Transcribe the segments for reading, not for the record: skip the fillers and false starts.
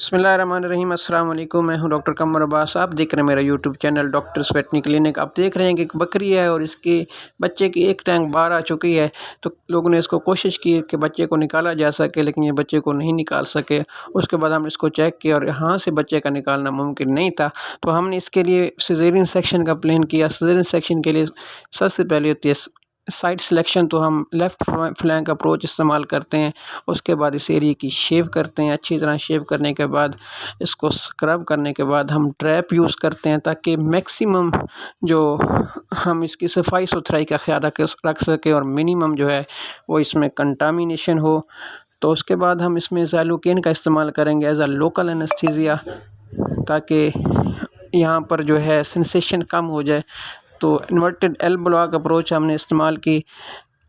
बिस्मिल्लाहिर्रहमानिर्रहीम। अस्सलाम वालेकुम। मैं हूं डॉक्टर कमर अब्बास। आप देख रहे हैं मेरा YouTube channel doctor veterinary clinic. आप देख रहे हैं कि एक बकरी है और इसके बच्चे की एक टैंक बाहर आ चुकी है। तो लोगों ने इसको कोशिश की कि बच्चे को निकाला जा सके, लेकिन ये बच्चे को नहीं निकाल सके। उसके बाद हम इसको चेक किया और यहाँ से बच्चे का निकालना मुमकिन नहीं था। तो हमने इसके लिए सिजेरियन सेक्शन का प्लान किया। सिजेरियन सेक्शन के लिए सबसे पहले होती है साइड सिलेक्शन। तो हम लेफ़्ट फ्लैंक अप्रोच इस्तेमाल करते हैं। उसके बाद इस एरिया की शेव करते हैं। अच्छी तरह शेव करने के बाद इसको स्क्रब करने के बाद हम ट्रैप यूज़ करते हैं, ताकि मैक्सिमम जो हम इसकी सफाई सुथराई का ख्याल रख सकें और मिनिमम जो है वो इसमें कंटामिनेशन हो। तो उसके बाद हम इसमें ज़ैलुकेन का इस्तेमाल करेंगे एज अ लोकल एनेस्थीसिया, ताकि यहाँ पर जो है सेंसेशन कम हो जाए। तो इन्वर्टेड एल ब्लॉक अप्रोच हमने इस्तेमाल की।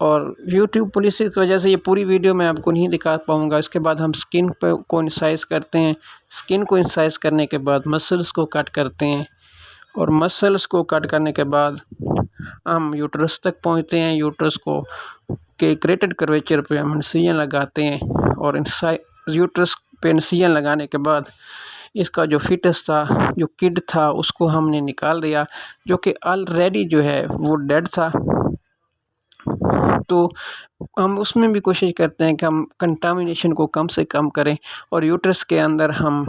और यूट्यूब पॉलिसी की वजह से ये पूरी वीडियो मैं आपको नहीं दिखा पाऊँगा। इसके बाद हम स्किन को इंसाइज करते हैं। स्किन को इंसाइज करने के बाद मसल्स को कट करते हैं और मसल्स को कट करने के बाद हम यूट्रस तक पहुंचते हैं। यूट्रस को के ग्रेटेड कर्वेचर पे हम इंसिजन लगाते हैं और यूट्रस पे इंसिजन लगाने के बाद इसका जो फिटस था, जो किड था, उसको हमने निकाल दिया, जो कि ऑलरेडी जो है वो डेड था। तो हम उसमें भी कोशिश करते हैं कि हम कंटामिनेशन को कम से कम करें और यूट्रस के अंदर हम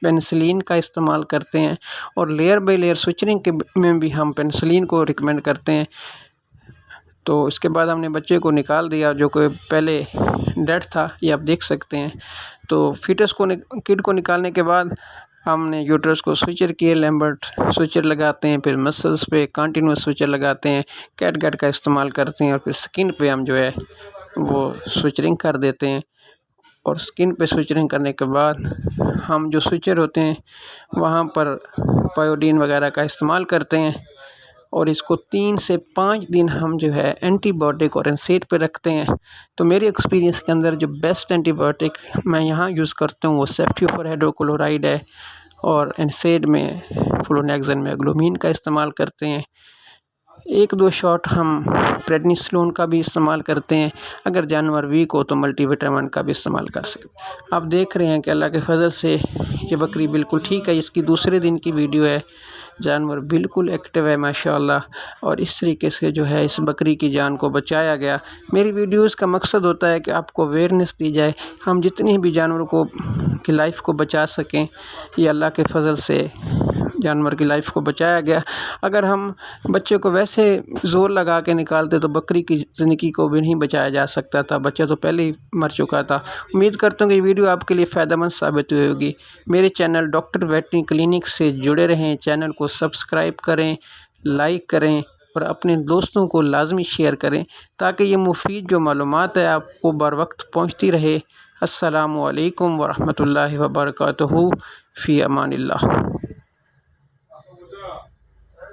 पेनिसिलिन का इस्तेमाल करते हैं और लेयर बाय लेयर स्विचनिंग के में भी हम पेनिसिलिन को रिकमेंड करते हैं। तो इसके बाद हमने बच्चे को निकाल दिया, जो कि पहले डेड था, ये आप देख सकते हैं। तो फिटस को किड को निकालने के बाद हमने यूट्रस को स्विचर किए, लैम्बर्ट स्विचर लगाते हैं, फिर मसल्स पे कंटिन्यूस स्विचर लगाते हैं, कैटगट का इस्तेमाल करते हैं और फिर स्किन पे हम जो है वो स्विचरिंग कर देते हैं। और स्किन पे स्विचरिंग करने के बाद हम जो स्विचर होते हैं वहाँ पर पायोडीन वगैरह का इस्तेमाल करते हैं और इसको 3 से 5 दिन हम जो है एंटीबायोटिक और एनसेड पे रखते हैं। तो मेरे एक्सपीरियंस के अंदर जो बेस्ट एंटीबायोटिक मैं यहाँ यूज़ करता हूँ वो सेफ्टियोफोर हाइड्रोक्लोराइड है और एनसेड में फ्लोनेक्सन में ग्लूमीन का इस्तेमाल करते हैं। 1-2 शॉट हम प्रेडनिसोलोन का भी इस्तेमाल करते हैं। अगर जानवर वीक हो तो मल्टीविटामिन का भी इस्तेमाल कर सकते। आप देख रहे हैं कि अल्लाह के फजल से ये बकरी बिल्कुल ठीक है। इसकी दूसरे दिन की वीडियो है। जानवर बिल्कुल एक्टिव है माशाल्लाह। और इस तरीके से जो है इस बकरी की जान को बचाया गया। मेरी वीडियोस का मकसद होता है कि आपको अवेयरनेस दी जाए, हम जितने भी जानवरों को की लाइफ को बचा सकें। ये अल्लाह के फजल से जानवर की लाइफ को बचाया गया। अगर हम बच्चे को वैसे ज़ोर लगा के निकालते तो बकरी की ज़िंदगी को भी नहीं बचाया जा सकता था। बच्चा तो पहले ही मर चुका था। उम्मीद करता हूँ कि ये वीडियो आपके लिए फ़ायदेमंद साबित हुई होगी। मेरे चैनल डॉक्टर वेटरनरी क्लिनिक से जुड़े रहें। चैनल को सब्सक्राइब करें, लाइक करें और अपने दोस्तों को लाजमी शेयर करें, ताकि ये मुफीद जो मालूमात है आपको बर वक्त पहुँचती रहे। अस्सलामु अलैकुम व रहमतुल्लाहि व बरकातुहू। फ़ी अमानिल्लाह।